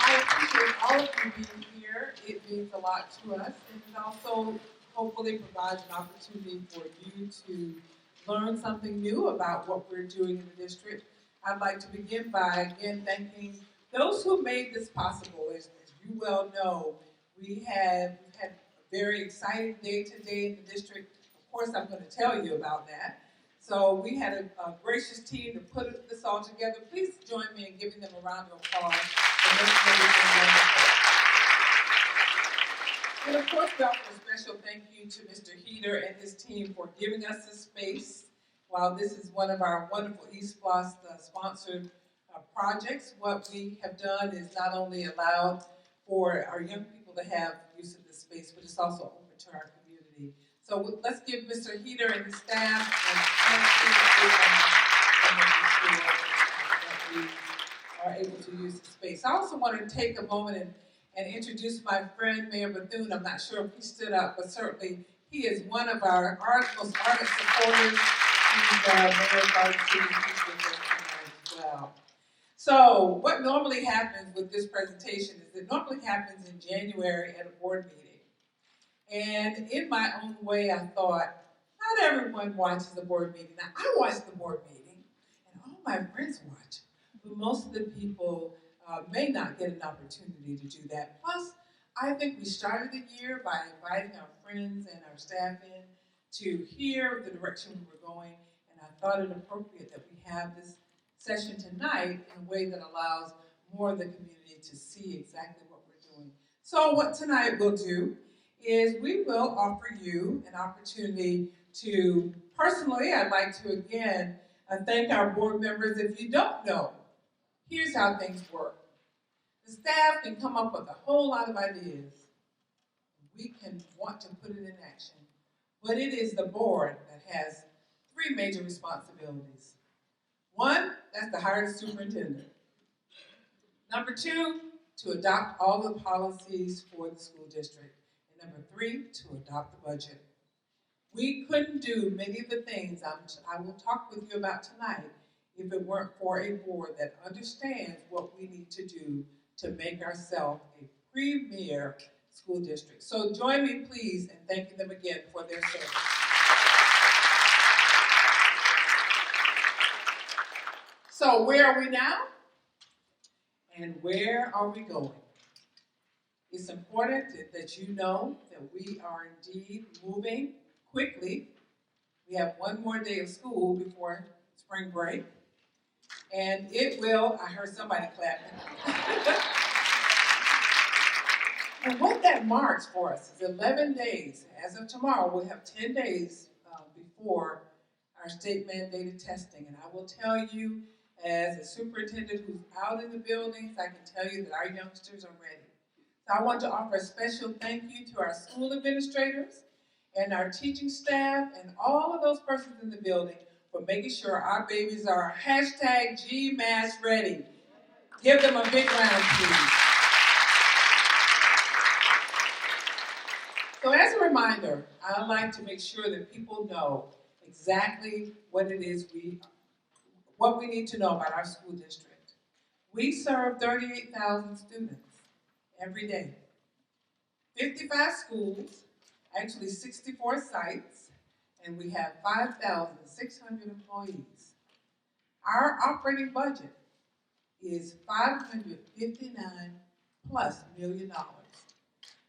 I appreciate all of you being here. It means a lot to us, and it also hopefully provides an opportunity for you to learn something new about what we're doing in the district. I'd like to begin by again thanking those who made this possible. As you well know, we have had a very exciting day today in the district. Of course, I'm going to tell you about that. So we had a gracious team to put this all together. Please join me in giving them a round of applause for making everything wonderful. And of course, we offer a special thank you to Mr. Heater and his team for giving us this space. While this is one of our wonderful East Plus sponsored projects, what we have done is not only allowed for our young people to have use of this space, but it's also open to our community. So let's give Mr. Heater and his staff that we are able to use the space. I also want to take a moment and introduce my friend, Mayor Bethune. I'm not sure if he stood up, but certainly he is one of our most ardent supporters. He's Mayor's Garden City as well. So what normally happens with this presentation is it normally happens in January at a board meeting. And in my own way, I thought, not everyone watches the board meeting. Now, I watch the board meeting, and all my friends watch, but most of the people may not get an opportunity to do that. Plus, I think we started the year by inviting our friends and our staff in to hear the direction we were going, and I thought it appropriate that we have this session tonight in a way that allows more of the community to see exactly what we're doing. So what tonight we'll do is we will offer you an opportunity to, personally, I'd like to again thank our board members. If you don't know, here's how things work. The staff can come up with a whole lot of ideas. We can want to put it in action. But it is the board that has three major responsibilities. One, that's to hire the superintendent. Number two, to adopt all the policies for the school district. And number three, to adopt the budget. We couldn't do many of the things I will talk with you about tonight if it weren't for a board that understands what we need to do to make ourselves a premier school district. So join me, please, in thanking them again for their service. So where are we now? And where are we going? It's important that you know that we are indeed moving quickly. We have one more day of school before spring break. And it will, I heard somebody clapping. And what that marks for us is 11 days. As of tomorrow, we'll have 10 days before our state mandated testing. And I will tell you, as a superintendent who's out in the buildings, I can tell you that our youngsters are ready. So I want to offer a special thank you to our school administrators and our teaching staff and all of those persons in the building for making sure our babies are #GMAS ready. Give them a big round, please. So as a reminder, I'd like to make sure that people know exactly what it is what we need to know about our school district. We serve 38,000 students every day. 55 schools, actually 64 sites, and we have 5,600 employees. Our operating budget is $559+ million.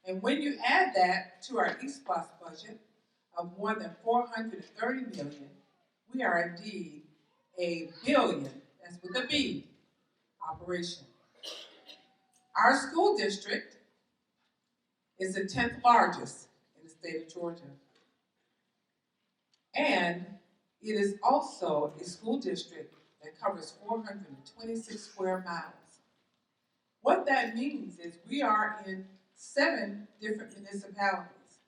And when you add that to our East Plus budget of more than $430 million, we are indeed a billion, that's with a B, operation. Our school district is the 10th largest in the state of Georgia. And it is also a school district that covers 426 square miles. What that means is we are in 7 different municipalities.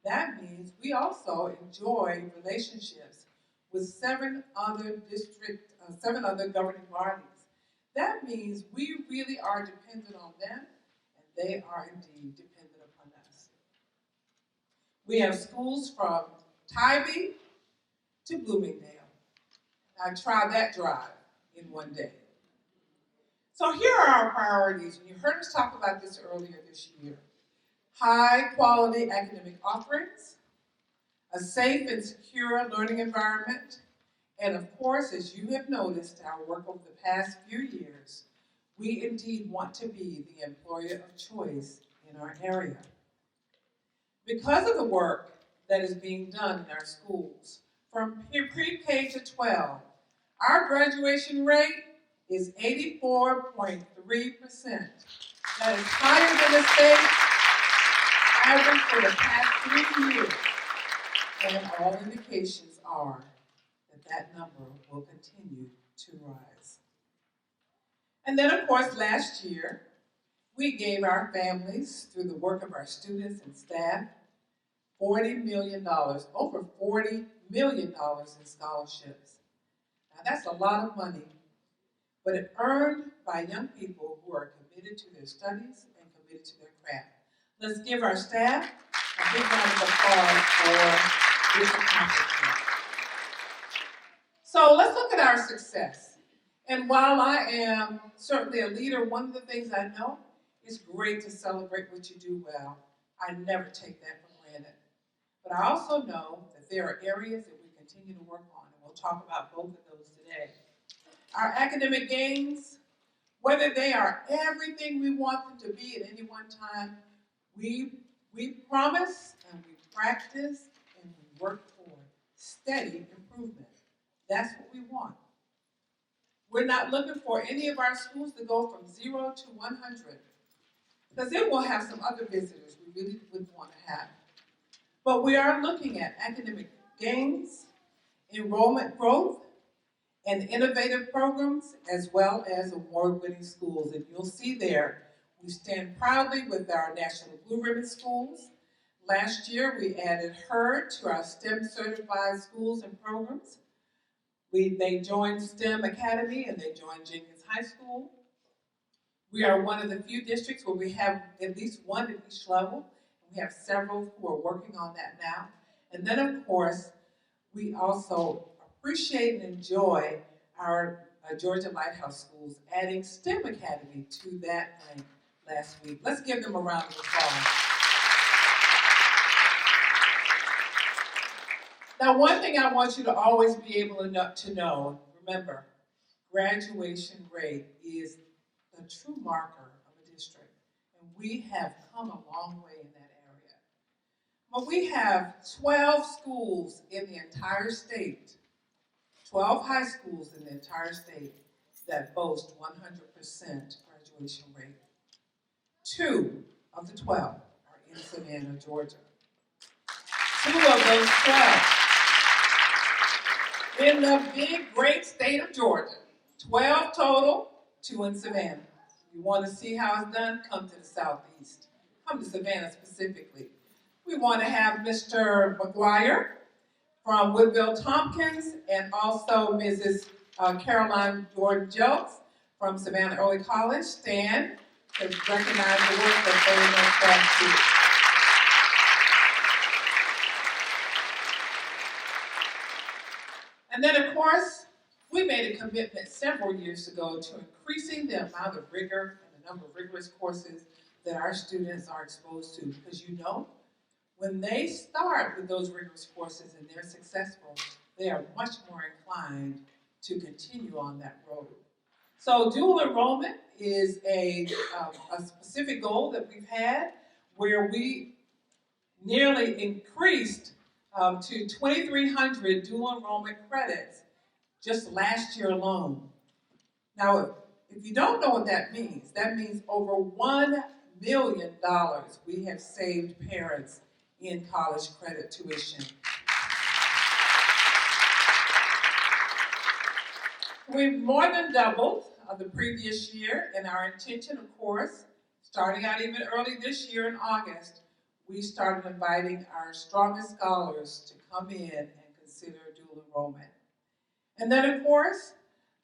That means we also enjoy relationships with 7 other governing bodies. That means we really are dependent on them, and they are indeed dependent upon us. We have schools from Tybee to Bloomingdale. I tried that drive in one day. So here are our priorities, and you heard us talk about this earlier this year. High quality academic offerings, a safe and secure learning environment, and of course, as you have noticed our work over the past few years, we indeed want to be the employer of choice in our area. Because of the work that is being done in our schools, from pre-K to 12, our graduation rate is 84.3%. That is higher than the state average for the past 3 years. And all indications are that that number will continue to rise. And then, of course, last year, we gave our families, through the work of our students and staff, $40 million, over $40 million in scholarships. Now, that's a lot of money, but it earned by young people who are committed to their studies and committed to their craft. Let's give our staff a big round of applause for this accomplishment. So let's look at our success. And while I am certainly a leader, one of the things I know is great to celebrate what you do well. I never take that for granted. But I also know that there are areas that we continue to work on, and we'll talk about both of those today. Our academic gains, whether they are everything we want them to be at any one time, we promise and we practice and we work toward steady improvement. That's what we want. We're not looking for any of our schools to go from 0 to 100, because then we'll have some other visitors we really would want to have. But we are looking at academic gains, enrollment growth, and innovative programs, as well as award-winning schools. And you'll see there, we stand proudly with our National Blue Ribbon schools. Last year, we added HER to our STEM-certified schools and programs. They joined STEM Academy and they joined Jenkins High School. We are one of the few districts where we have at least one at each level. We have several who are working on that now. And then, of course, we also appreciate and enjoy our Georgia Lighthouse schools adding STEM Academy to that rank last week. Let's give them a round of applause. Now, one thing I want you to always be able to know, remember, graduation rate is the true marker of a district. And we have come a long way in that area. But we have 12 schools in the entire state, 12 high schools in the entire state that boast 100% graduation rate. 2 of the 12 are in Savannah, Georgia. 2 of those 12 in the big, great state of Georgia. 12 total, 2 in Savannah. You want to see how it's done? Come to the Southeast. Come to Savannah specifically. We want to have Mr. McGuire from Woodville Tompkins and also Mrs. Caroline Jordan-Jones from Savannah Early College stand to recognize the work that they and their staff do. And then, of course, we made a commitment several years ago to increasing the amount of rigor and the number of rigorous courses that our students are exposed to. Because you know, when they start with those rigorous courses and they're successful, they are much more inclined to continue on that road. So dual enrollment is a specific goal that we've had where we nearly increased to 2,300 dual enrollment credits just last year alone. Now, if you don't know what that means over $1 million we have saved parents in college credit tuition. We've more than doubled the previous year, and our intention, of course, starting out even early this year in August, we started inviting our strongest scholars to come in and consider dual enrollment. And then, of course,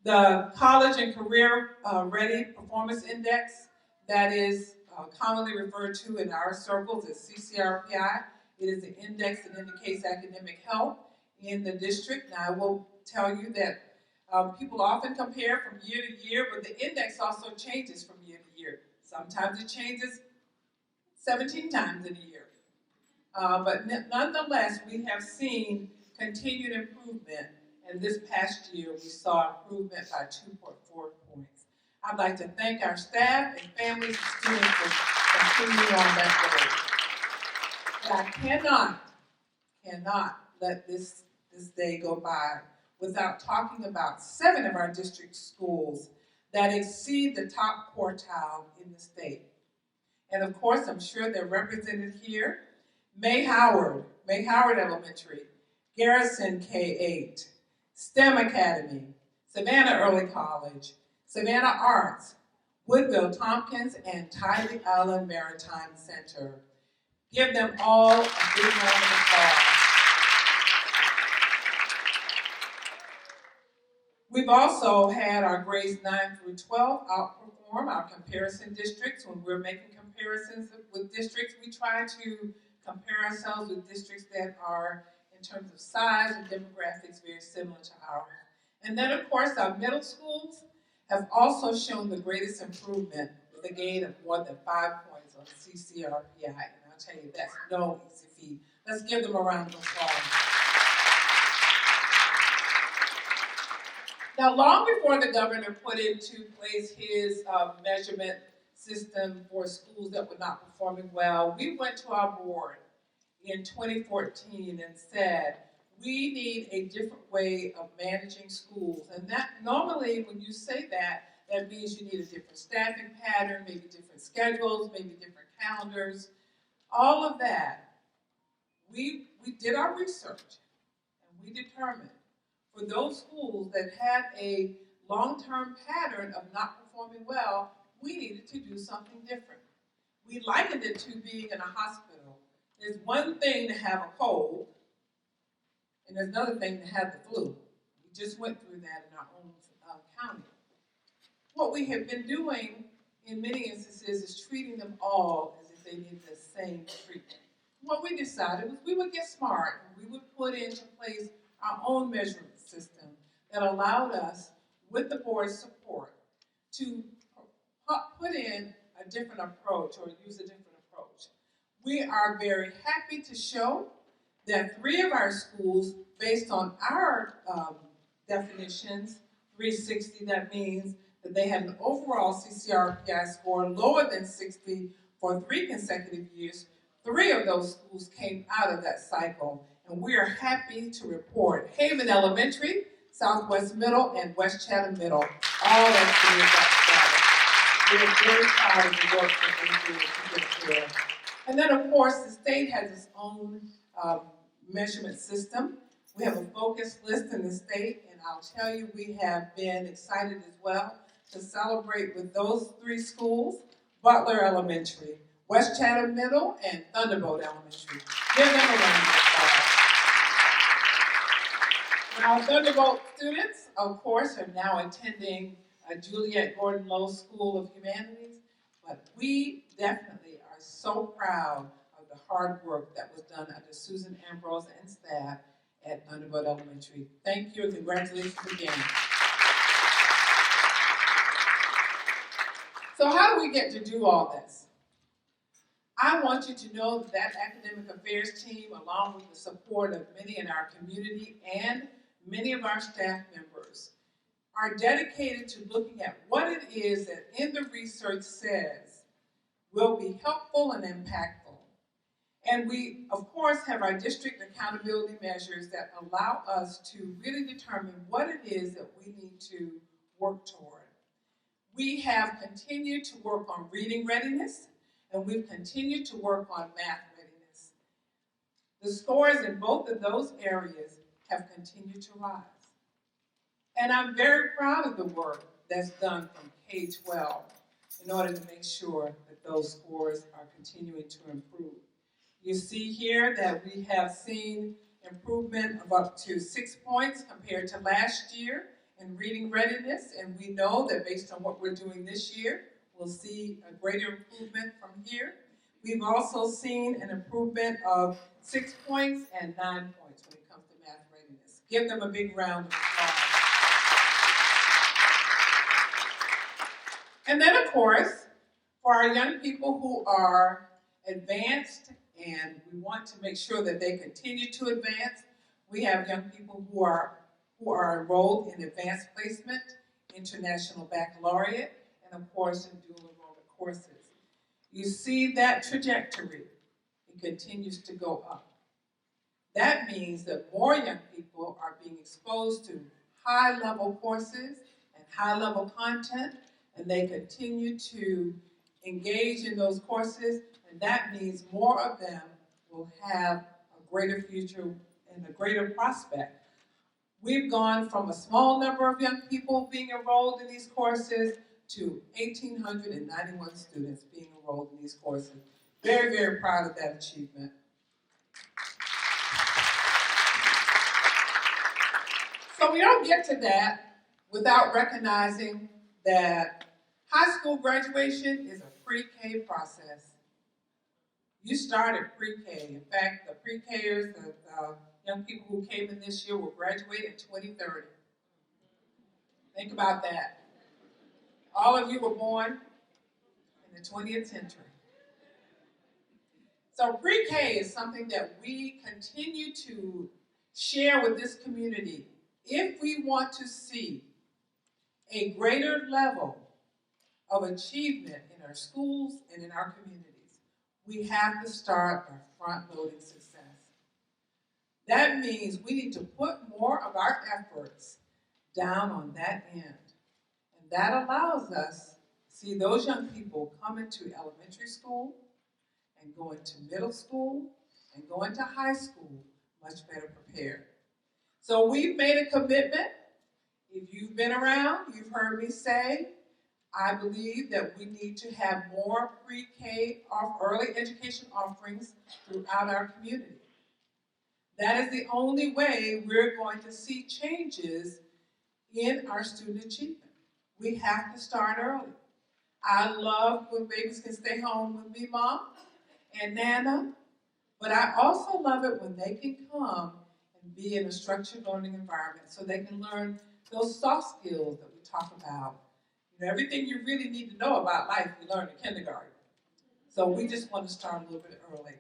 the College and Career Ready Performance Index, that is commonly referred to in our circles as CCRPI. It is an index that indicates academic health in the district. Now, I will tell you that People often compare from year to year, but the index also changes from year to year. Sometimes it changes 17 times in a year. But nonetheless, we have seen continued improvement, and this past year we saw improvement by 2.4 points. I'd like to thank our staff and families and students for continuing on that road. But I cannot let this day go by without talking about 7 of our district schools that exceed the top quartile in the state. And of course, I'm sure they're represented here. May Howard Elementary, Garrison K-8, STEM Academy, Savannah Early College, Savannah Arts, Woodville Tompkins, and Tybee Island Maritime Center. Give them all a big round of applause. We've also had our grades 9 through 12 outperform our comparison districts. When we're making comparisons with districts, we try to compare ourselves with districts that are, in terms of size and demographics, very similar to ours. And then, of course, our middle schools have also shown the greatest improvement with a gain of more than 5 points on CCRPI. And I'll tell you, that's no easy feat. Let's give them a round of applause. Now, long before the governor put into place his measurement system for schools that were not performing well, we went to our board in 2014 and said, we need a different way of managing schools. And that normally, when you say that, that means you need a different staffing pattern, maybe different schedules, maybe different calendars, all of that. We did our research, and we determined for those schools that had a long-term pattern of not performing well, we needed to do something different. We likened it to being in a hospital. There's one thing to have a cold, and there's another thing to have the flu. We just went through that in our own county. What we have been doing in many instances is treating them all as if they need the same treatment. What we decided was we would get smart, and we would put into place our own measurement system that allowed us, with the board's support, to put in a different approach or use a different approach. We are very happy to show that 3 of our schools, based on our definitions, 360, that means that they had an overall CCRPI score lower than 60 for 3 consecutive years. 3 of those schools came out of that cycle. And we are happy to report Haven Elementary, Southwest Middle, and West Chatham Middle, all exceeded that status. We are very proud of the work that they do to get there. And then, of course, the state has its own measurement system. We have a focus list in the state, and I'll tell you, we have been excited as well to celebrate with those 3 schools, Butler Elementary, West Chatham Middle, and Thunderbolt Elementary. Give them a round of applause. Now, Thunderbolt students, of course, are now attending Juliet Gordon Low School of Humanities, but we definitely are so proud of the hard work that was done under Susan Ambrose and staff at Thunderbolt Elementary. Thank you and congratulations again. So how do we get to do all this? I want you to know that academic affairs team, along with the support of many in our community and many of our staff members, are dedicated to looking at what it is that in the research says will be helpful and impactful. And we, of course, have our district accountability measures that allow us to really determine what it is that we need to work toward. We have continued to work on reading readiness, and we've continued to work on math readiness. The scores in both of those areas have continued to rise. And I'm very proud of the work that's done from K-12 in order to make sure that those scores are continuing to improve. You see here that we have seen improvement of up to 6 points compared to last year in reading readiness, and we know that based on what we're doing this year, we'll see a greater improvement from here. We've also seen an improvement of 6 points and 9 points when it comes to math readiness. Give them a big round of applause. And then, of course, for our young people who are advanced and we want to make sure that they continue to advance, we have young people who are enrolled in advanced placement, international baccalaureate, and of course in dual enrollment courses. You see that trajectory, it continues to go up. That means that more young people are being exposed to high-level courses and high-level content, and they continue to engage in those courses, and that means more of them will have a greater future and a greater prospect. We've gone from a small number of young people being enrolled in these courses to 1,891 students being enrolled in these courses. Very, very proud of that achievement. So we don't get to that without recognizing that high school graduation is a pre-K process. You started pre-K. In fact, the pre-Kers, the young people who came in this year will graduate in 2030. Think about that. All of you were born in the 20th century. So pre-K is something that we continue to share with this community. If we want to see a greater level of achievement in our schools and in our communities, we have to start by front-loading success. That means we need to put more of our efforts down on that end. And that allows us to see those young people come into elementary school and go into middle school and go into high school much better prepared. So we've made a commitment. If you've been around, you've heard me say, I believe that we need to have more pre-K early education offerings throughout our community. That is the only way we're going to see changes in our student achievement. We have to start early. I love when babies can stay home with me, Mom and Nana, but I also love it when they can come and be in a structured learning environment so they can learn those soft skills that we talk about. You know, everything you really need to know about life we learn in kindergarten. So we just want to start a little bit early.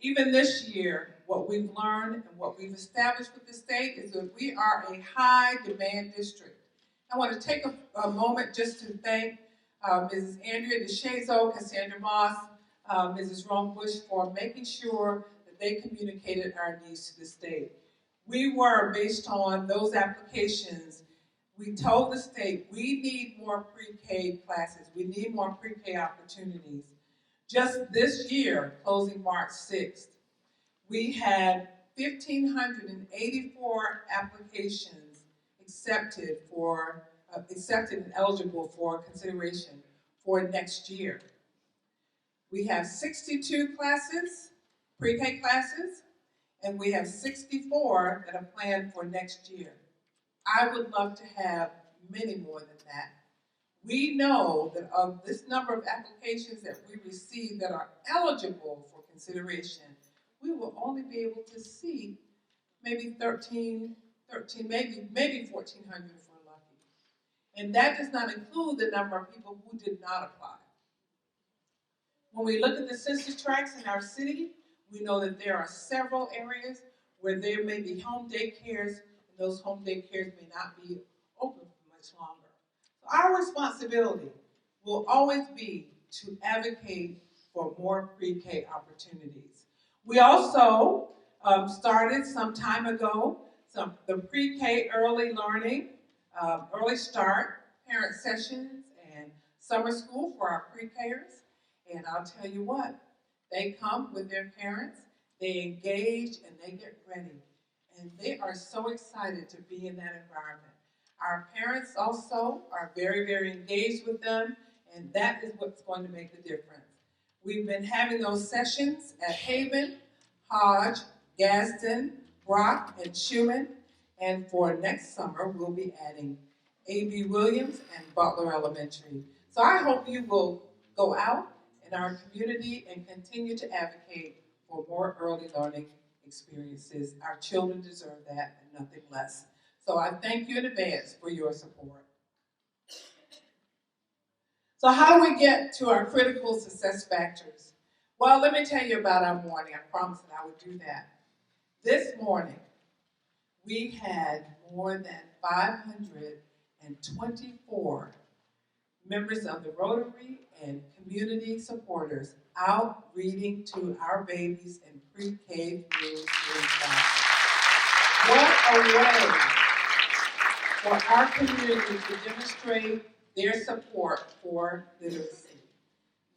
Even this year, what we've learned and what we've established with the state is that we are a high demand district. I want to take a moment just to thank Mrs. Andrea DeShazo, Cassandra Moss, Mrs. Rome Bush for making sure that they communicated our needs to the state. We were, based on those applications, we told the state we need more pre-K classes, we need more pre-K opportunities. Just this year, closing March 6th, we had 1,584 applications accepted and eligible for consideration for next year. We have 62 classes, pre-K classes, and we have 64 that are planned for next year. I would love to have many more than that. We know that of this number of applications that we receive that are eligible for consideration, we will only be able to see maybe 1,300, maybe 1,400 if we're lucky. And that does not include the number of people who did not apply. When we look at the census tracts in our city, we know that there are several areas where there may be home daycares, and those home daycares may not be open for much longer. So our responsibility will always be to advocate for more pre-K opportunities. We also started some time ago the pre-K early learning, early start, parent sessions, and summer school for our pre-Kers. And I'll tell you what, they come with their parents, they engage, and they get ready. And they are so excited to be in that environment. Our parents also are very, very engaged with them, and that is what's going to make the difference. We've been having those sessions at Haven, Hodge, Gadsden, Brock, and Schumann, and for next summer, we'll be adding A.B. Williams and Butler Elementary. So I hope you will go out in our community and continue to advocate for more early learning experiences. Our children deserve that and nothing less. So I thank you in advance for your support. So how do we get to our critical success factors? Well, let me tell you about our morning. I promised that I would do that. This morning, we had more than 524 members of the Rotary and community supporters out reading to our babies in pre-K through 3 classes. What a way for our community to demonstrate their support for literacy.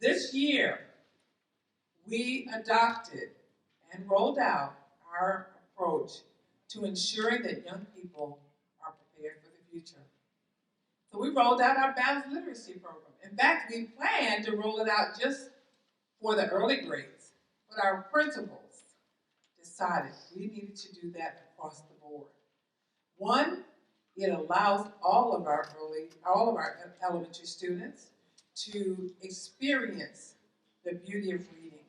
This year, we adopted and rolled out our approach to ensuring that young people are prepared for the future. So we rolled out our balanced literacy program. In fact, we planned to roll it out just for the early grades, but our principals decided we needed to do that across the board. One, it allows all of our elementary students to experience the beauty of reading.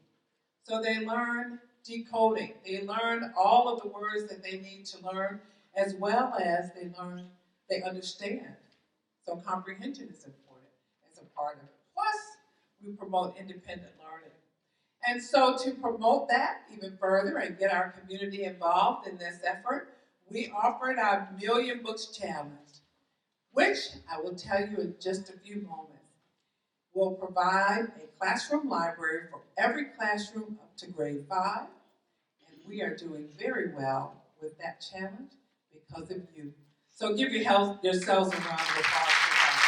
So they learn decoding. They learn all of the words that they need to learn, as well as they understand. So comprehension is important as a part of it. Plus, we promote independent learning. And so to promote that even further and get our community involved in this effort, we offered our Million Books Challenge, which I will tell you in just a few moments. We'll provide a classroom library for every classroom up to grade 5, and we are doing very well with that challenge because of you. So give yourselves a round of applause for that.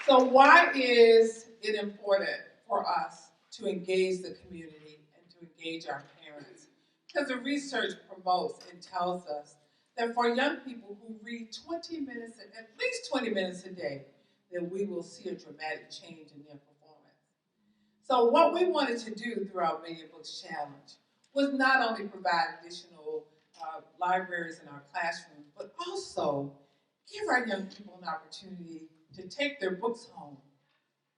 So why is it important for us to engage the community and to engage our parents? Because the research promotes and tells us that for young people who read at least 20 minutes a day, then we will see a dramatic change in their performance. So what we wanted to do through our Million Books Challenge was not only provide additional libraries in our classrooms, but also give our young people an opportunity to take their books home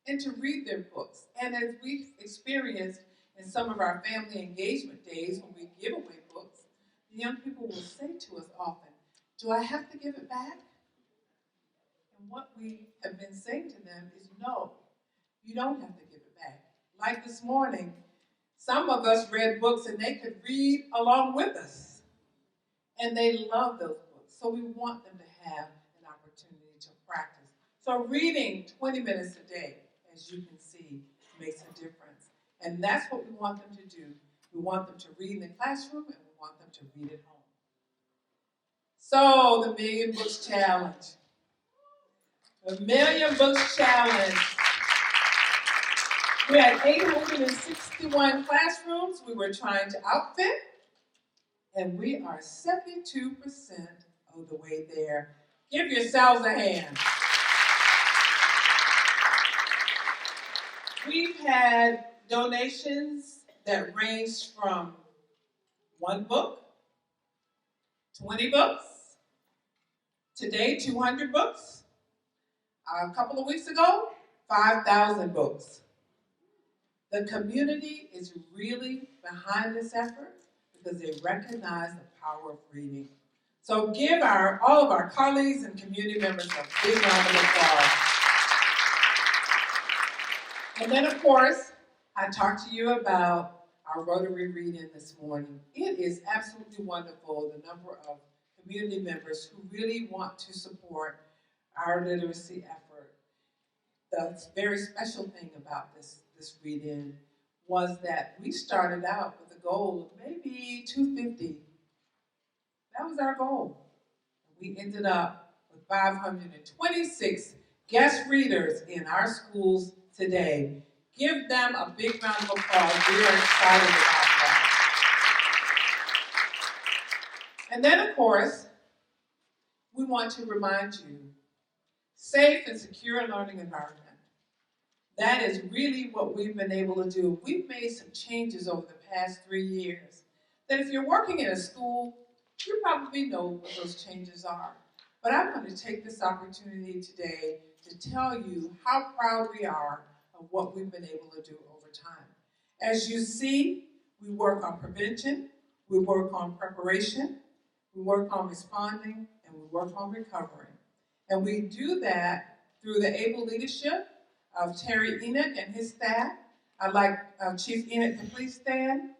and to read their books. And as we've experienced in some of our family engagement days when we give away books, the young people will say to us often, "Do I have to give it back?" And what we have been saying to them is, no, you don't have to give it back. Like this morning, some of us read books and they could read along with us. And they love those books. So we want them to have an opportunity to practice. So reading 20 minutes a day, as you can see, makes a difference. And that's what we want them to do. We want them to read in the classroom and we want them to read at home. So the Million Books Challenge. The Million Books Challenge. We had 861 classrooms we were trying to outfit, and we are 72% of the way there. Give yourselves a hand. We've had donations that range from 1 book, 20 books, today 200 books, a couple of weeks ago, 5,000 books. The community is really behind this effort because they recognize the power of reading. So give all of our colleagues and community members a big round of applause. And then, of course, I talked to you about our Rotary read-in this morning. It is absolutely wonderful, the number of community members who really want to support our literacy effort. The very special thing about this read-in was that we started out with a goal of maybe 250. That was our goal. We ended up with 526 guest readers in our schools today. Give them a big round of applause. We are excited about that. And then, of course, we want to remind you, safe and secure learning environment. That is really what we've been able to do. We've made some changes over the past 3 years. That if you're working in a school, you probably know what those changes are. But I'm going to take this opportunity today to tell you how proud we are of what we've been able to do over time. As you see, we work on prevention, we work on preparation, we work on responding, and we work on recovering. And we do that through the able leadership of Terry Enoch and his staff. I'd like Chief Enoch to please stand.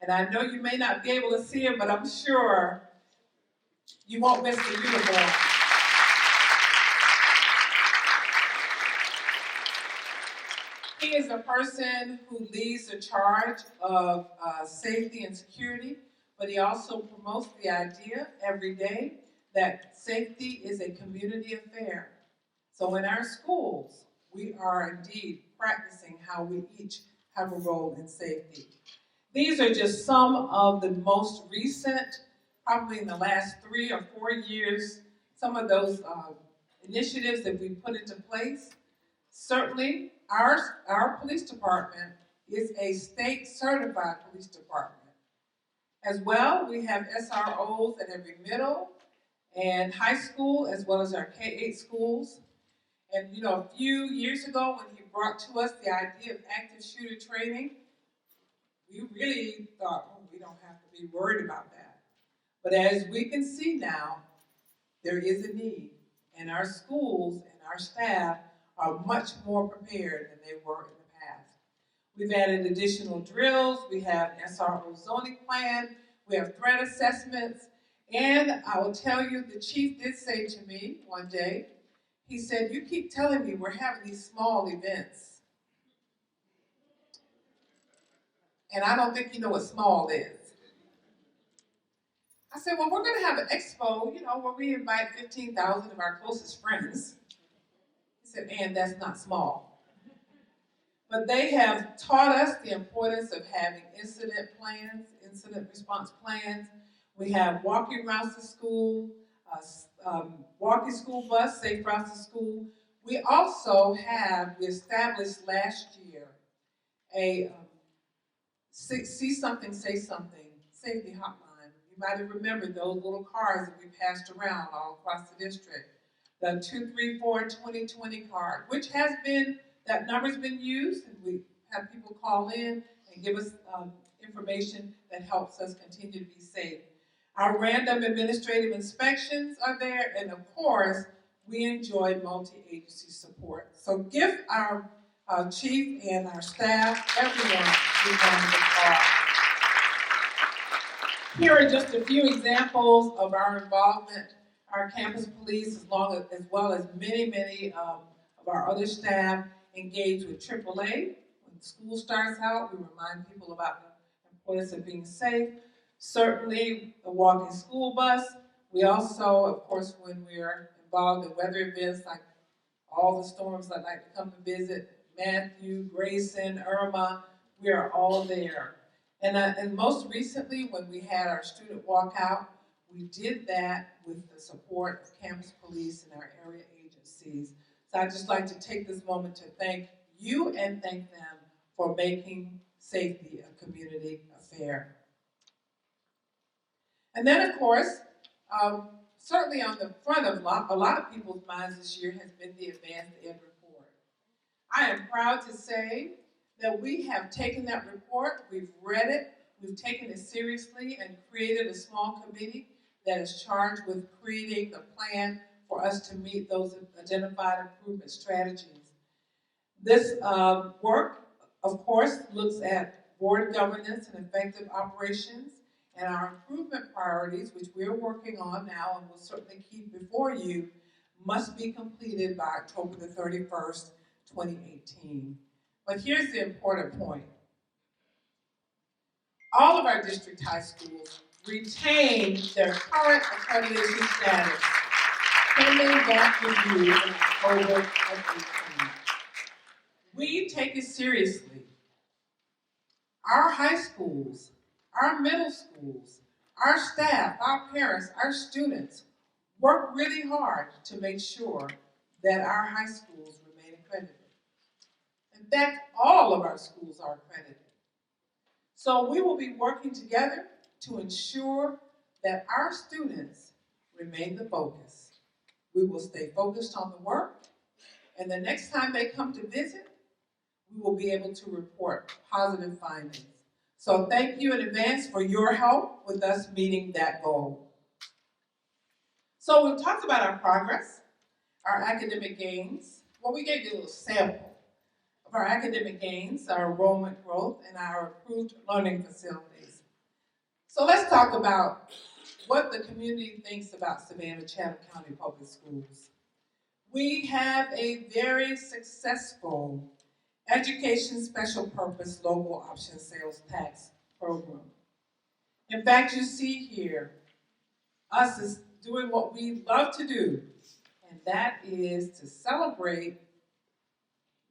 And I know you may not be able to see him, but I'm sure you won't miss the uniform. He is the person who leads the charge of safety and security, but he also promotes the idea every day that safety is a community affair. So in our schools, we are indeed practicing how we each have a role in safety. These are just some of the most recent, probably in the last 3 or 4 years, some of those initiatives that we put into place. Certainly, our police department is a state certified police department. As well, we have SROs at every middle and high school, as well as our K-8 schools. And a few years ago when he brought to us the idea of active shooter training, we really thought, oh, we don't have to be worried about that. But as we can see now, there is a need, and our schools and our staff are much more prepared than they were in the past. We've added additional drills, we have an SRO zoning plan, we have threat assessments, and I will tell you, the chief did say to me one day, he said, you keep telling me we're having these small events. And I don't think you know what small is. I said, well, we're going to have an expo, where we invite 15,000 of our closest friends. He said, and that's not small. But they have taught us the importance of having incident plans, incident response plans. We have walking routes to school, walking school bus, safe routes to school. We also we established last year a see something, say something, safety hotline. You might have remembered those little cards that we passed around all across the district. The 234-2020 card, which that number's been used, and we have people call in and give us information that helps us continue to be safe. Our random administrative inspections are there, and of course, we enjoy multi-agency support. So give our chief and our staff, everyone, who's on the call. Here are just a few examples of our involvement. Our campus police, as well as many of our other staff, engage with AAA. When school starts out, we remind people about the importance of being safe. Certainly, the walking school bus. We also, of course, when we're involved in weather events like all the storms that like to come to visit, Matthew, Grayson, Irma, we are all there. And most recently, when we had our student walkout, we did that with the support of campus police and our area agencies. So I'd just like to take this moment to thank you and thank them for making safety a community affair. And then, of course, certainly on the front of a lot of people's minds this year has been the Advanced Ed Report. I am proud to say that we have taken that report, we've read it, we've taken it seriously and created a small committee that is charged with creating the plan for us to meet those identified improvement strategies. This work, of course, looks at board governance and effective operations, and our improvement priorities, which we're working on now and will certainly keep before you, must be completed by October the 31st, 2018. But here's the important point. All of our district high schools retain their current accreditation status pending that review in October of 2018. We take it seriously. Our high schools, our middle schools, our staff, our parents, our students work really hard to make sure that our high schools remain accredited. In fact, all of our schools are accredited. So we will be working together to ensure that our students remain the focus. We will stay focused on the work, and the next time they come to visit, we will be able to report positive findings. So thank you in advance for your help with us meeting that goal. So we've talked about our progress, our academic gains, well, we gave you a little sample of our academic gains, our enrollment growth, and our improved learning facilities. So let's talk about what the community thinks about Savannah Chatham County Public Schools. We have a very successful education special purpose local option sales tax program. In fact, you see here, us is doing what we love to do, and that is to celebrate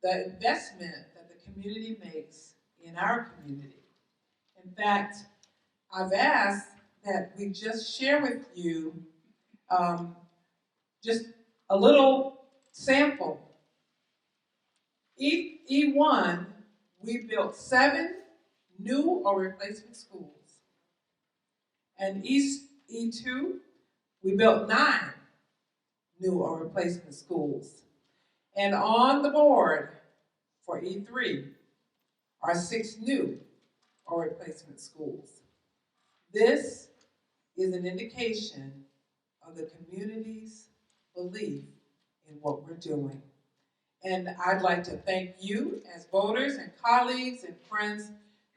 the investment that the community makes in our community. In fact, I've asked that we just share with you just a little sample. E1, we built 7 new or replacement schools. And E2, we built 9 new or replacement schools. And on the board for E3 are 6 new or replacement schools. This is an indication of the community's belief in what we're doing. And I'd like to thank you as voters and colleagues and friends.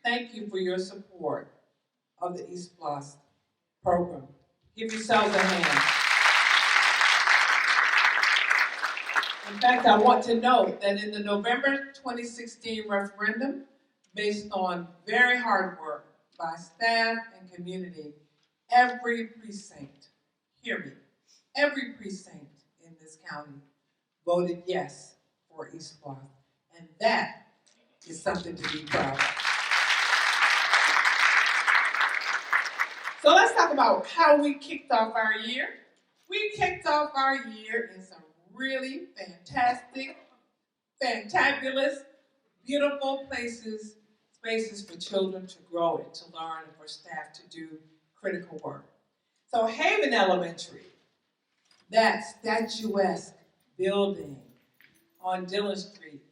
Thank you for your support of the East Plus program. Give yourselves a hand. In fact, I want to note that in the November 2016 referendum, based on very hard work by staff and community, every precinct, hear me, every precinct in this county voted yes for East Plus. And that is something to be proud of. So let's talk about how we kicked off our year. We kicked off our year in some really fantastic, fantabulous, beautiful places, spaces for children to grow and to learn and for staff to do critical work. So Haven Elementary, that statuesque building on Dillon Street.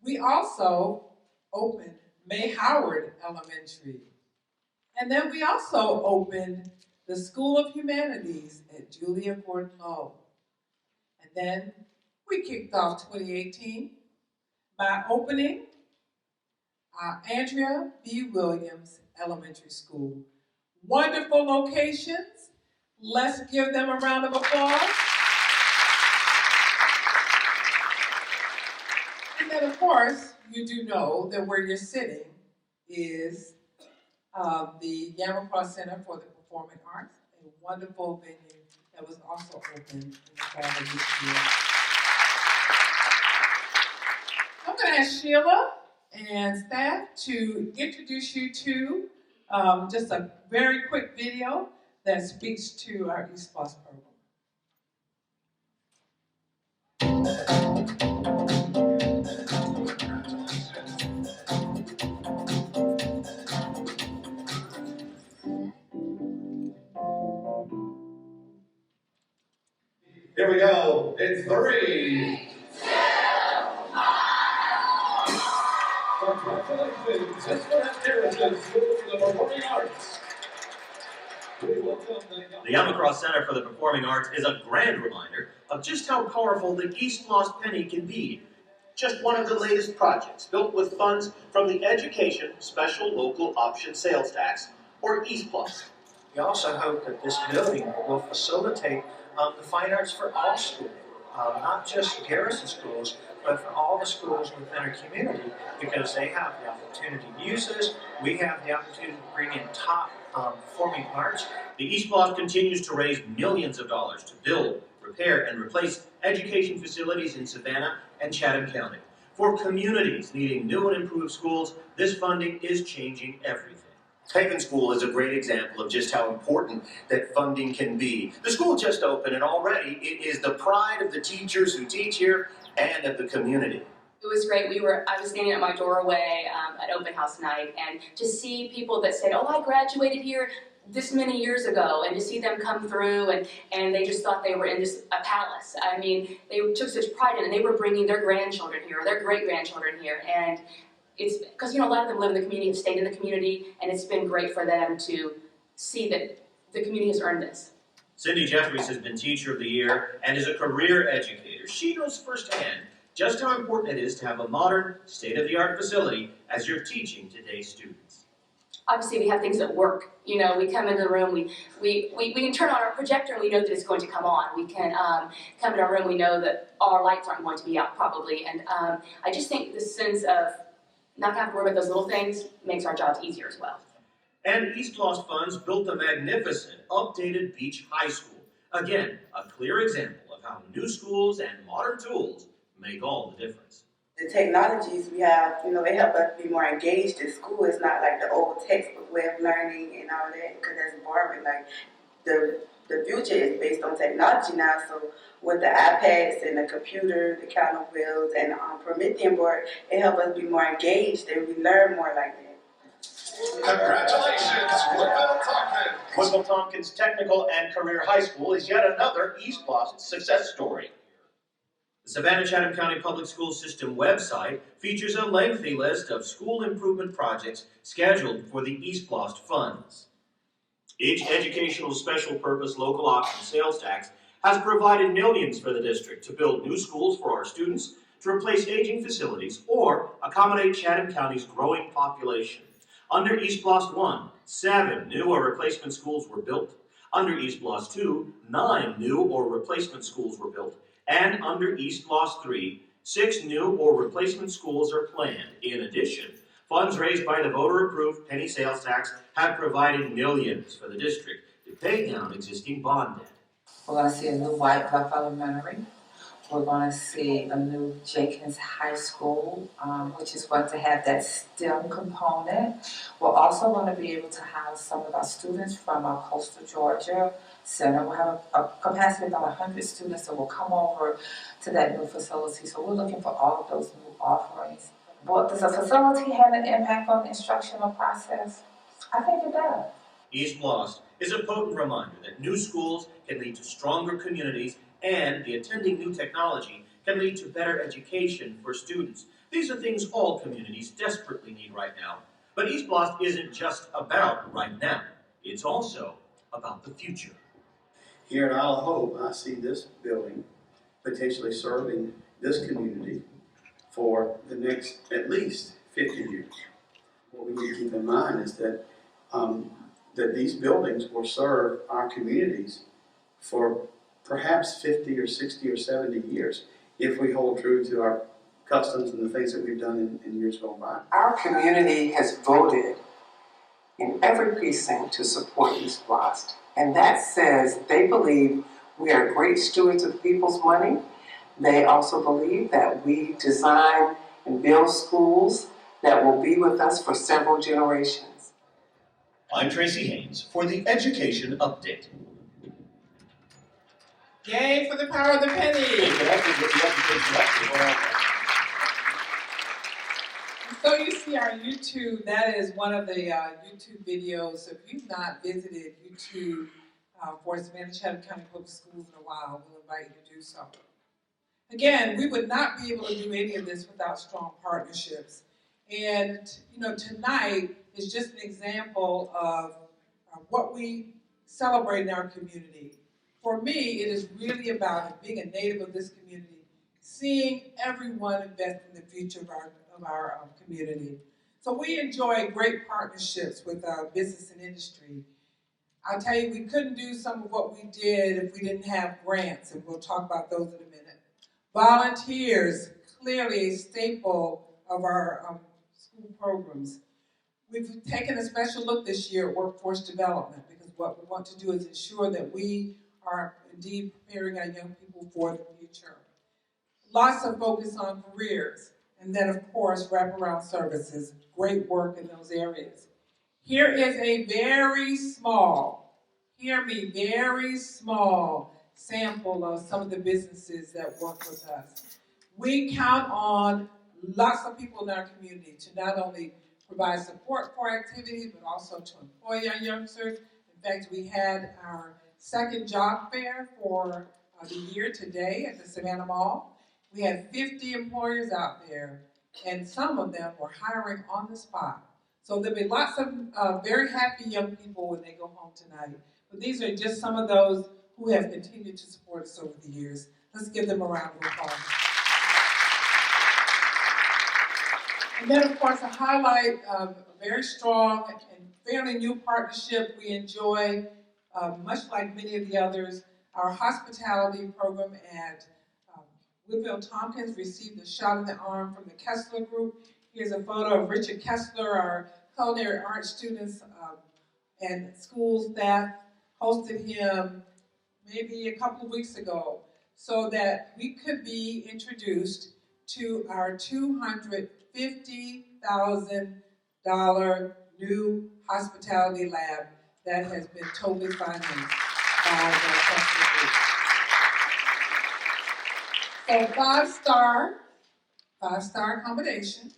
We also opened May Howard Elementary. And then we also opened the School of Humanities at Julia Gordon Low. And then we kicked off 2018 by opening Andrea B. Williams Elementary School. Wonderful locations. Let's give them a round of applause. And then, of course, you do know that where you're sitting is the Yamacross Center for the Performing Arts, a wonderful venue that was also opened in the fall of this year. I'm going to ask Sheila and staff to introduce you to just a very quick video that speaks to our East Plus program. Here we go. It's 3, 2, 1. Congratulations, Mr. Harrison, School for the Performing Arts. The Yamacross Center for the Performing Arts is a grand reminder of just how powerful the East Lost Penny can be. Just one of the latest projects built with funds from the Education Special Local Option Sales Tax, or East Plus. We also hope that this building will facilitate the fine arts for all schools, not just Garrison schools, but for all the schools within our community, because they have the opportunity to use this. We have the opportunity to bring in top performing arts. The East Block continues to raise millions of dollars to build, repair, and replace education facilities in Savannah and Chatham County. For communities needing new and improved schools, this funding is changing everything. Haven School is a great example of just how important that funding can be. The school just opened, and already it is the pride of the teachers who teach here and of the community. It was great. I was standing at my doorway at open house night, and to see people that said, "Oh, I graduated here this many years ago," and to see them come through and they just thought they were in just a palace. I mean, they took such pride in it, and they were bringing their grandchildren here, or their great-grandchildren here, and it's because, a lot of them live in the community and stayed in the community, and it's been great for them to see that the community has earned this. Cindy Jeffries has been Teacher of the Year and is a career educator. She knows firsthand just how important it is to have a modern, state-of-the-art facility as you're teaching today's students. Obviously, we have things that work. You know, we come into the room, we can turn on our projector and we know that it's going to come on. We can come in our room, we know that our lights aren't going to be out probably. And I just think the sense of not having to worry about those little things makes our jobs easier as well. And East Lost Funds built a magnificent, updated Beach High School. Again, a clear example of how new schools and modern tools make all the difference. The technologies we have, they help us be more engaged in school. It's not like the old textbook way of learning and all that, because that's boring. Like, the future is based on technology now, so with the iPads and the computer, the counter wheels, and the Promethean board, it helps us be more engaged and we learn more like that. Congratulations, Woodville Tompkins. Woodville Tompkins Technical and Career High School is yet another East Lost success story. The Savannah-Chatham County Public School System website features a lengthy list of school improvement projects scheduled for the East Lost funds. Each educational special purpose local option sales tax has provided millions for the district to build new schools for our students, to replace aging facilities, or accommodate Chatham County's growing population. Under East Lost 1, 7 new or replacement schools were built. Under East Lost 2, 9 new or replacement schools were built. And under East Lost 3, 6 new or replacement schools are planned. In addition, funds raised by the voter-approved penny sales tax have provided millions for the district to pay down existing bond debt. We're going to see a new White Bluff Elementary. We're going to see a new Jenkins High School, which is going to have that STEM component. We're also going to be able to house some of our students from our coastal Georgia center. We'll have a capacity of about 100 students that will come over to that new facility. So we're looking for all of those new offerings. But does a facility have an impact on the instructional process? I think it does. East Lost is a potent reminder that new schools can lead to stronger communities, and the attending new technology can lead to better education for students. These are things all communities desperately need right now. But East Lost isn't just about right now. It's also about the future. Here at Isle of Hope, I see this building potentially serving this community for the next at least 50 years. What we need to keep in mind is that that these buildings will serve our communities for perhaps 50 or 60 or 70 years if we hold true to our customs and the things that we've done in years gone by. Our community has voted in every precinct to support East Lost, and that says they believe we are great stewards of people's money. They also believe that we design and build schools that will be with us for several generations. I'm Tracy Haynes for the Education Update. Yay for the power of the penny! Connected with the Education Update. So you see our YouTube, that is one of the YouTube videos. So if you've not visited YouTube for Savannah-Chatham County Public Schools in a while, we'll invite you to do so. Again, we would not be able to do any of this without strong partnerships. And, tonight is just an example of what we celebrate in our community. For me, it is really about being a native of this community, seeing everyone invest in the future of our community. So we enjoy great partnerships with business and industry. I'll tell you, we couldn't do some of what we did if we didn't have grants, and we'll talk about those in a minute. Volunteers, clearly a staple of our school programs. We've taken a special look this year at workforce development, because what we want to do is ensure that we are indeed preparing our young people for the future. Lots of focus on careers, and then of course wraparound services, great work in those areas. Here is a very small, hear me, very small sample of some of the businesses that work with us. We count on lots of people in our community to not only provide support for activities, but also to employ our youngsters. In fact, we had our second job fair for the year today at the Savannah Mall. We had 50 employers out there, and some of them were hiring on the spot. So there'll be lots of very happy young people when they go home tonight. But these are just some of those who have continued to support us over the years. Let's give them a round of applause. And then, of course, a highlight of a very strong and fairly new partnership we enjoy, much like many of the others. Our hospitality program at Woodville Tompkins received a shot in the arm from the Kessler Group. Here's a photo of Richard Kessler, our culinary arts students and school staff hosted him maybe a couple of weeks ago so that we could be introduced to our $250,000 new hospitality lab that has been totally financed by the Kessler Group. So five-star accommodations.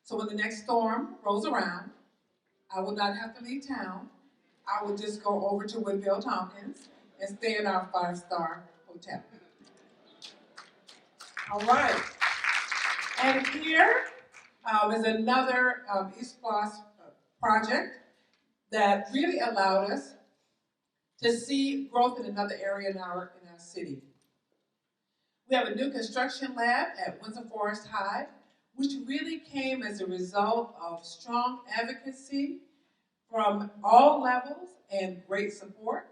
So when the next storm rolls around, I will not have to leave town. I will just go over to Woodville Tompkins and stay in our five-star hotel. All right. And here is another East Floss project that really allowed us to see growth in another area in our city. We have a new construction lab at Windsor Forest High, which really came as a result of strong advocacy from all levels and great support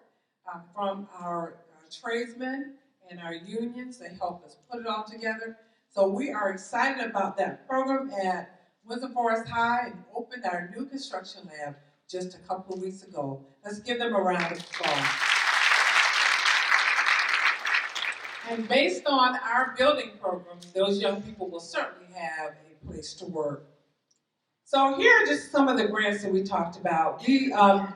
from our tradesmen and our unions. They helped us put it all together. So we are excited about that program at Windsor Forest High and opened our new construction lab just a couple of weeks ago. Let's give them a round of applause. And based on our building programs, those young people will certainly have a place to work. So here are just some of the grants that we talked about. We,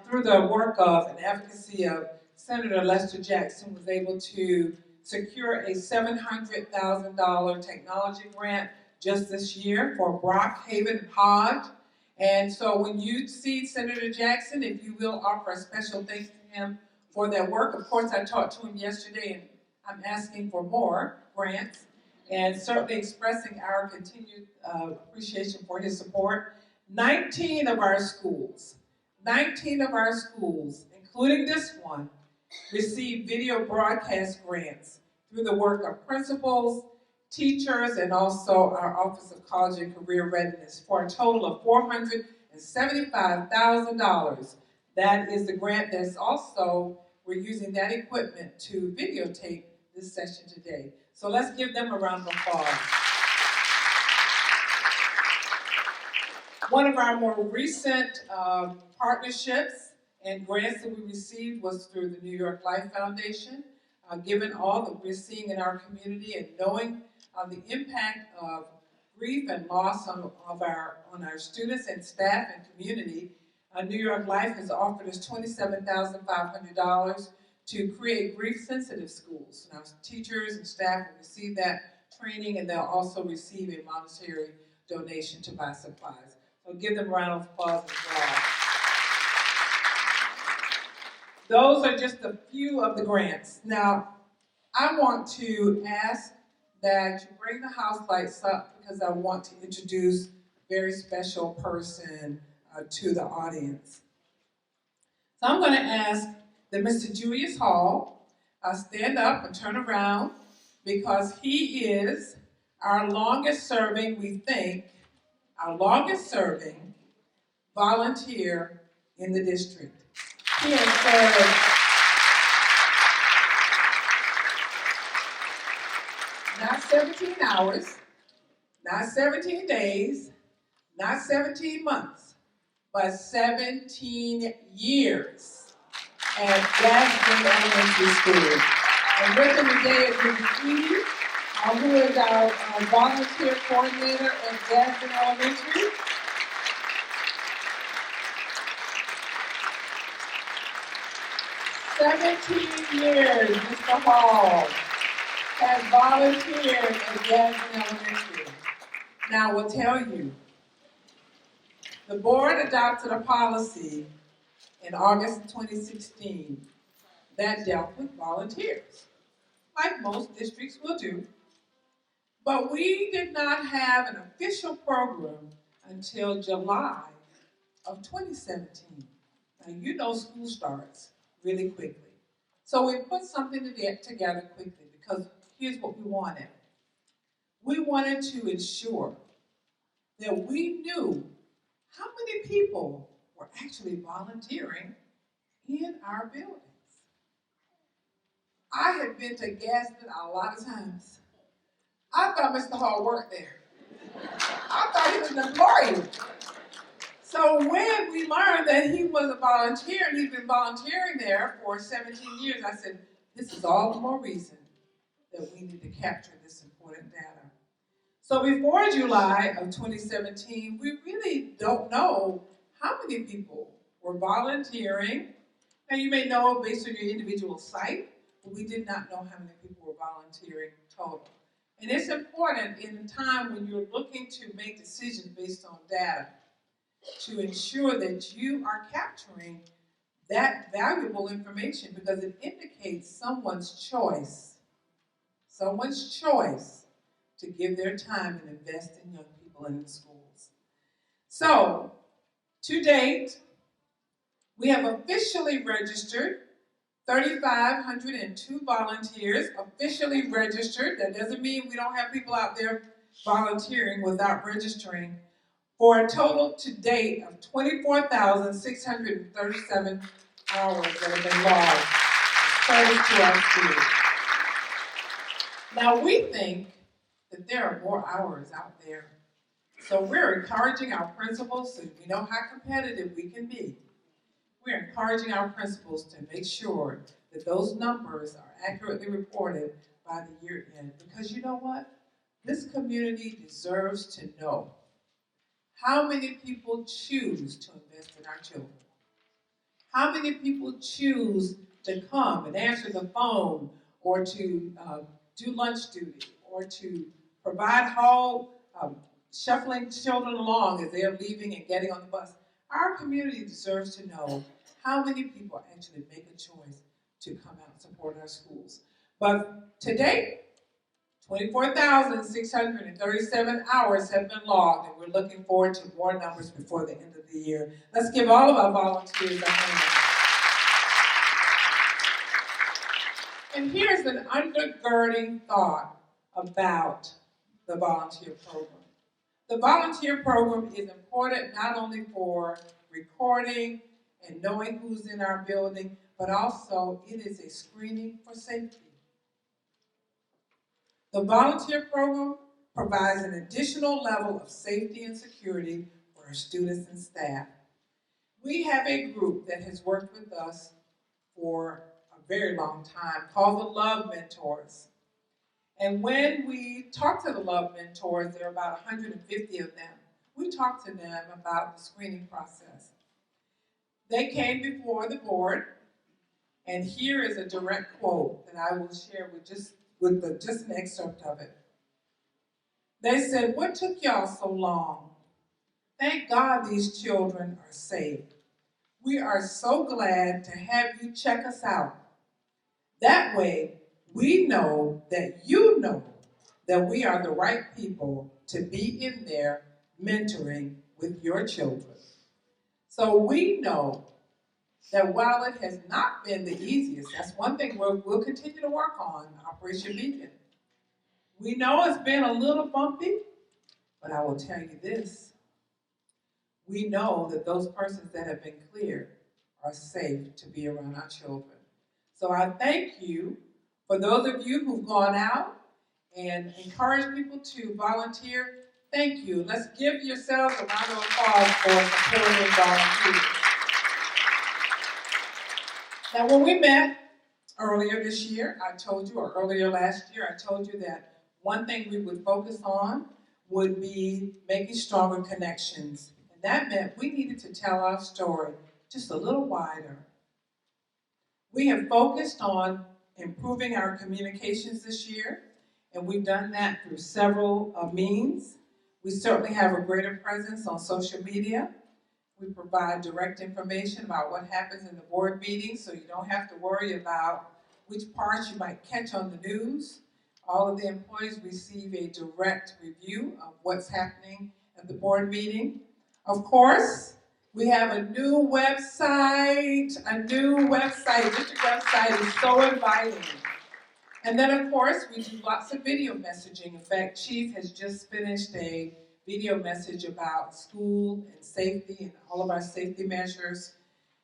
through the work of and advocacy of Senator Lester Jackson, was able to secure a $700,000 technology grant just this year for Brock, Haven, and Hodge. And so when you see Senator Jackson, if you will offer a special thanks to him for that work. Of course, I talked to him yesterday, and I'm asking for more grants and certainly expressing our continued appreciation for his support. 19 of our schools, including this one, received video broadcast grants through the work of principals, teachers, and also our Office of College and Career Readiness for a total of $475,000. That is the grant that's also, we're using that equipment to videotape this session today. So let's give them a round of applause. One of our more recent partnerships and grants that we received was through the New York Life Foundation. Given all that we're seeing in our community and knowing the impact of grief and loss on our students and staff and community, New York Life has offered us $27,500 to create grief-sensitive schools. Now, teachers and staff will receive that training, and they'll also receive a monetary donation to buy supplies. So give them a round of applause as well. Those are just a few of the grants. Now, I want to ask that you bring the house lights up because I want to introduce a very special person to the audience. So I'm going to ask that Mr. Julius Hall stand up and turn around because he is our longest serving volunteer in the district. He has served not 17 hours, not 17 days, not 17 months, but 17 years at Jasmine Elementary School. And with him today is Mrs. Edie, who is our volunteer coordinator at Jasmine Elementary. years, Mr. Hall has volunteered at Jasmine Elementary. Now, I will tell you, the board adopted a policy in August 2016 that dealt with volunteers, like most districts will do. But we did not have an official program until July of 2017. Now, you know school starts really quickly. So we put something together quickly because here's what we wanted. We wanted to ensure that we knew how many people were actually volunteering in our buildings. I had been to Gadsden a lot of times. I thought Mr. Hall worked there. I thought he was an employee. So when we learned that he was a volunteer and he'd been volunteering there for 17 years, I said, this is all the more reason that we need to capture this important data. So before July of 2017, we really don't know how many people were volunteering. Now you may know based on your individual site, but we did not know how many people were volunteering total. And it's important in a time when you're looking to make decisions based on data to ensure that you are capturing that valuable information because it indicates someone's choice to give their time and invest in young people in the schools. So, to date, we have officially registered 3,502 volunteers, officially registered. That doesn't mean we don't have people out there volunteering without registering, for a total to date of 24,637 hours that have been logged service to our schools. Now we think that there are more hours out there. So we're encouraging our principals, so we know how competitive we can be. We're encouraging our principals to make sure that those numbers are accurately reported by the year end. Because you know what? This community deserves to know how many people choose to invest in our children. How many people choose to come and answer the phone or to do lunch duty or to provide shuffling children along as they're leaving and getting on the bus. Our community deserves to know how many people actually make a choice to come out and support our schools. But today, 24,637 hours have been logged, and we're looking forward to more numbers before the end of the year. Let's give all of our volunteers a hand. And here's an undergirding thought about the volunteer program. The volunteer program is important not only for recording and knowing who's in our building, but also it is a screening for safety. The volunteer program provides an additional level of safety and security for our students and staff. We have a group that has worked with us for a very long time called the Love Mentors. And when we talked to the Love Mentors, there are about 150 of them. We talked to them about the screening process. They came before the board, and here is a direct quote that I will share with just an excerpt of it. They said, "What took y'all so long? Thank God these children are safe. We are so glad to have you check us out. That way, we know that you know that we are the right people to be in there mentoring with your children. So we know that while it has not been the easiest, that's one thing we'll continue to work on, Operation Beacon. We know it's been a little bumpy, but I will tell you this. We know that those persons that have been cleared are safe to be around our children. So I thank you for those of you who've gone out and encouraged people to volunteer. Thank you. Let's give yourselves a round of applause for supporting volunteers. Now, when we met earlier this year, or earlier last year, I told you that one thing we would focus on would be making stronger connections. And that meant we needed to tell our story just a little wider. We have focused on improving our communications this year, and we've done that through several means. We certainly have a greater presence on social media. We provide direct information about what happens in the board meetings, so you don't have to worry about which parts you might catch on the news. All of the employees receive a direct review of what's happening at the board meeting. Of course, we have a new website. District website is so inviting. And then, of course, we do lots of video messaging. In fact, Chief has just finished a video message about school and safety and all of our safety measures.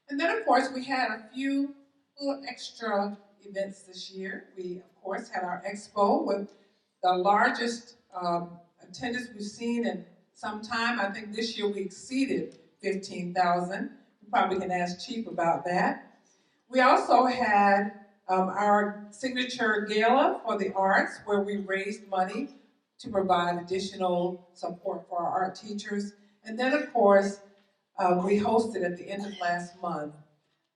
And then, of course, we had a few little extra events this year. We, of course, had our expo with the largest attendance we've seen in some time. I think this year we exceeded 15,000. We probably can ask Chief about that. We also had our signature gala for the arts, where we raised money to provide additional support for our art teachers. And then, of course, we hosted at the end of last month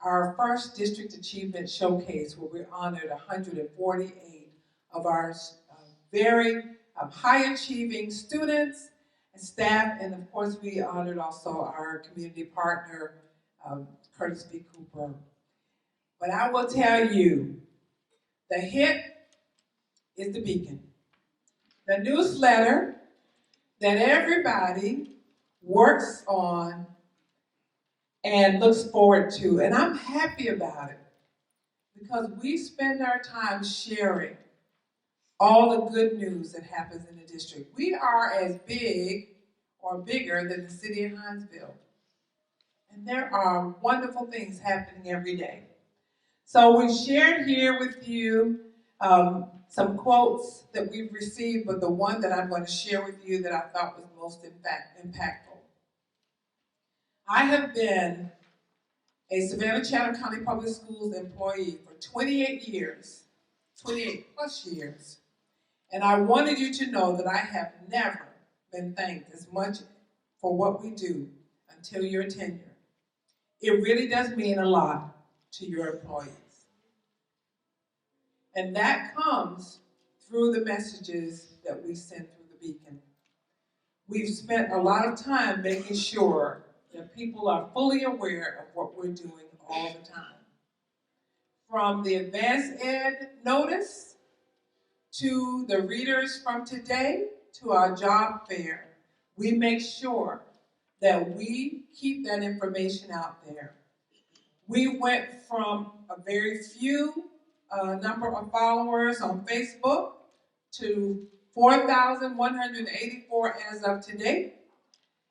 our first District Achievement Showcase, where we honored 148 of our very high-achieving students and staff, and of course we honored also our community partner, Curtis B. Cooper. But I will tell you, the hit is the Beacon, the newsletter that everybody works on and looks forward to. And I'm happy about it because we spend our time sharing all the good news that happens in the district. We are as big or bigger than the city of Hinesville. And there are wonderful things happening every day. So we shared here with you some quotes that we've received, but the one that I'm going to share with you that I thought was most impactful. I have been a Savannah Chatham County Public Schools employee for 28 years, 28 plus years, and I wanted you to know that I have never been thanked as much for what we do until your tenure. It really does mean a lot to your employees. And that comes through the messages that we send through the Beacon. We've spent a lot of time making sure that people are fully aware of what we're doing all the time. From the advanced ed notice, to the readers from today, to our job fair, we make sure that we keep that information out there. We went from a very few number of followers on Facebook to 4,184 as of today.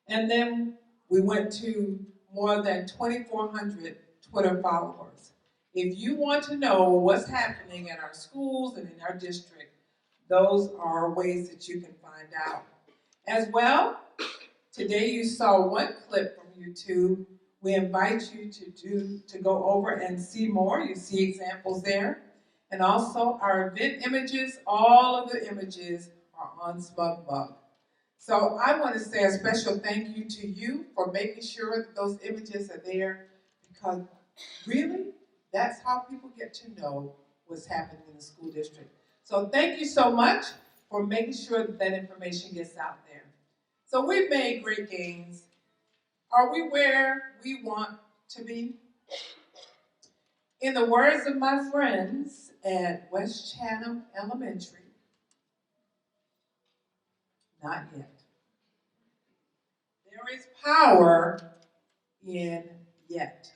And then we went to more than 2,400 Twitter followers. If you want to know what's happening in our schools and in our district, those are ways that you can find out. As well, today you saw one clip from YouTube. We invite you to go over and see more. You see examples there. And also our event images, all of the images are on SmugMug. So I want to say a special thank you to you for making sure that those images are there, because really, that's how people get to know what's happening in the school district. So thank you so much for making sure that that information gets out there. So we've made great gains. Are we where we want to be? In the words of my friends at West Chatham Elementary, not yet. There is power in yet.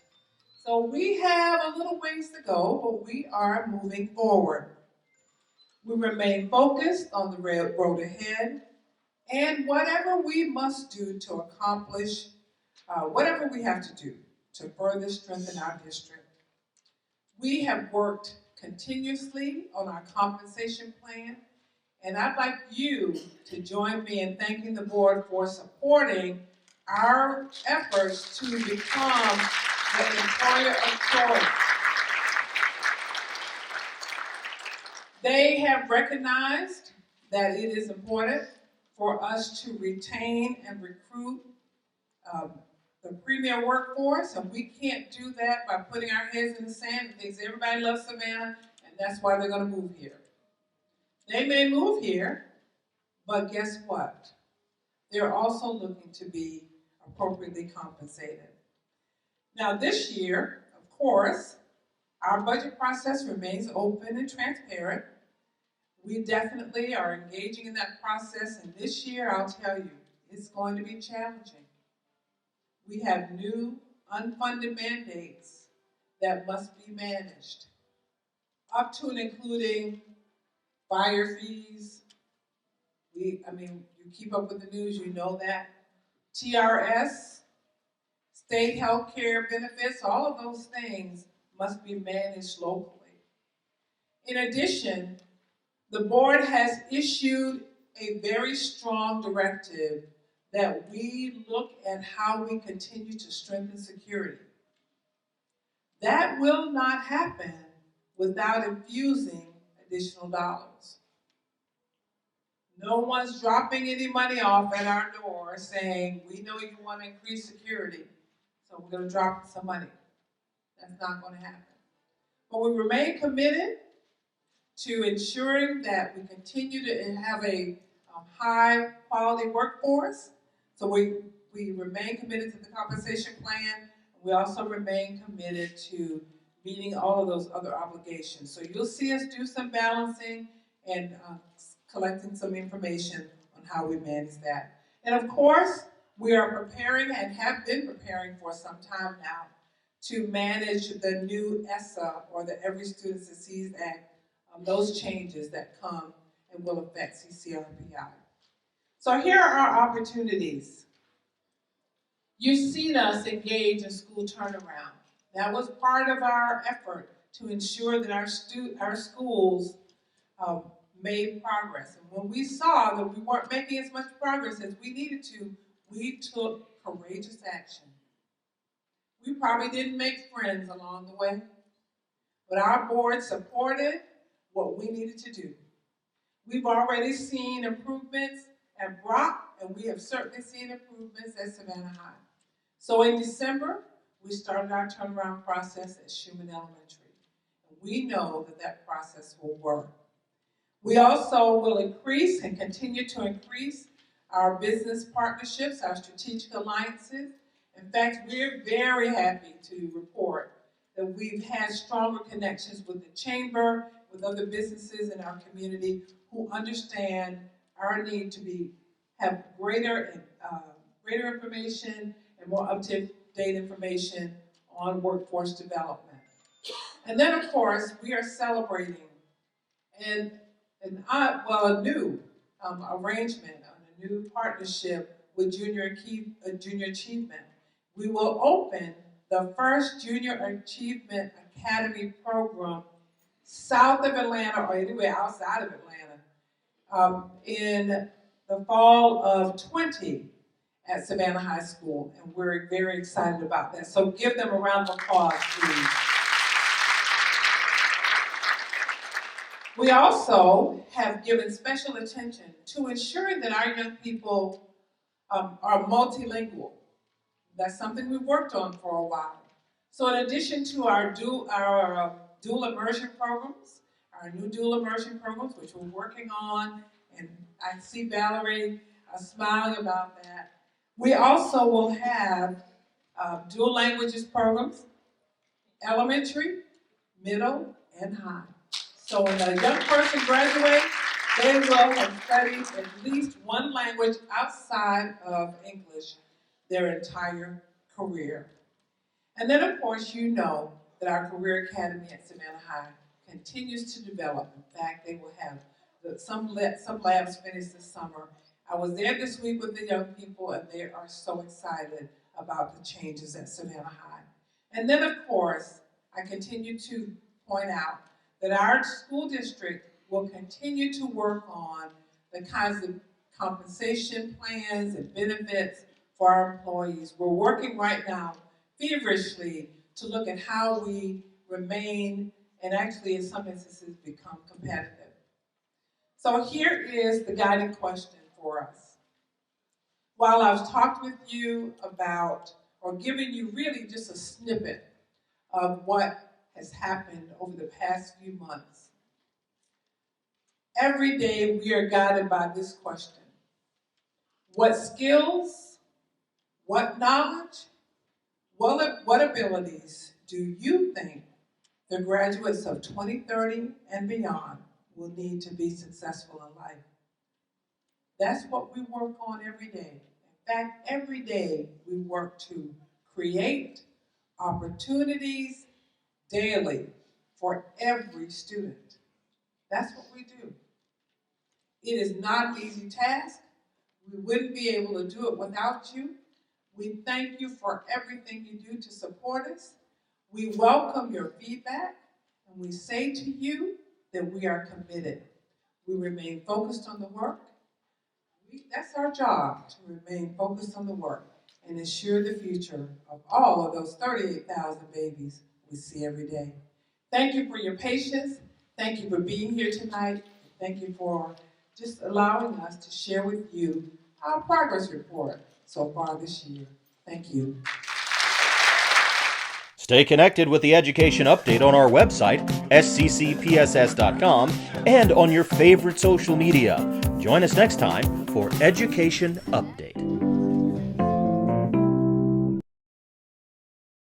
So we have a little ways to go, but we are moving forward. We remain focused on the road ahead, and whatever we must do to accomplish whatever we have to do to further strengthen our district. We have worked continuously on our compensation plan, and I'd like you to join me in thanking the board for supporting our efforts to become the employer of choice. They have recognized that it is important for us to retain and recruit the premier workforce, and we can't do that by putting our heads in the sand and think everybody loves Savannah and that's why they're going to move here. They may move here, but guess what? They're also looking to be appropriately compensated. Now this year, of course, our budget process remains open and transparent. We definitely are engaging in that process, and this year, I'll tell you, it's going to be challenging. We have new unfunded mandates that must be managed, up to and including fire fees. You keep up with the news, you know that. TRS, state health care benefits, all of those things must be managed locally. In addition, the board has issued a very strong directive that we look at how we continue to strengthen security. That will not happen without infusing additional dollars. No one's dropping any money off at our door saying, we know you want to increase security, so we're going to drop some money. That's not going to happen. But we remain committed to ensuring that we continue to have a high quality workforce. So we remain committed to the compensation plan. We also remain committed to meeting all of those other obligations. So you'll see us do some balancing and collecting some information on how we manage that. And of course, we are preparing and have been preparing for some time now to manage the new ESSA, or the Every Student Succeeds Act, those changes that come and will affect CCRPI. So here are our opportunities. You've seen us engage in school turnaround. That was part of our effort to ensure that our schools made progress. And when we saw that we weren't making as much progress as we needed to, we took courageous action. We probably didn't make friends along the way, but our board supported what we needed to do. We've already seen improvements at Brock, and we have certainly seen improvements at Savannah High. So in December, we started our turnaround process at Schumann Elementary. And we know that that process will work. We also will increase and continue to increase our business partnerships, our strategic alliances. In fact, we're very happy to report that we've had stronger connections with the chamber, with other businesses in our community who understand our need to have greater information and more up-to-date information on workforce development. And then, of course, we are celebrating a new arrangement, a new partnership with Junior Achievement. We will open the first Junior Achievement Academy program south of Atlanta, or anywhere outside of Atlanta, in the fall of 20 at Savannah High School, and we're very excited about that. So give them a round of applause, please. We also have given special attention to ensuring that our young people are multilingual. That's something we've worked on for a while. So in addition to our dual immersion programs, our new dual immersion programs, which we're working on, and I see Valerie smiling about that, we also will have dual languages programs, elementary, middle, and high. So when a young person graduates, they will have studied at least one language outside of English their entire career. And then, of course, you know that our Career Academy at Savannah High continues to develop. In fact, they will have some labs finished this summer. I was there this week with the young people, and they are so excited about the changes at Savannah High. And then, of course, I continue to point out that our school district will continue to work on the kinds of compensation plans and benefits for our employees. We're working right now feverishly to look at how we remain, and actually in some instances become, competitive. So here is the guiding question for us. While I've talked with you about, or given you really just a snippet of what has happened over the past few months, every day we are guided by this question: what skills, what knowledge, what abilities do you think the graduates of 2030 and beyond will need to be successful in life? That's what we work on every day. In fact, every day we work to create opportunities daily for every student. That's what we do. It is not an easy task. We wouldn't be able to do it without you. We thank you for everything you do to support us. We welcome your feedback, and we say to you that we are committed. We remain focused on the work. That's our job, to remain focused on the work and ensure the future of all of those 38,000 babies we see every day. Thank you for your patience. Thank you for being here tonight. Thank you for just allowing us to share with you our progress report so far this year. Thank you. Stay connected with the Education Update on our website, sccpss.com, and on your favorite social media. Join us next time for Education Update.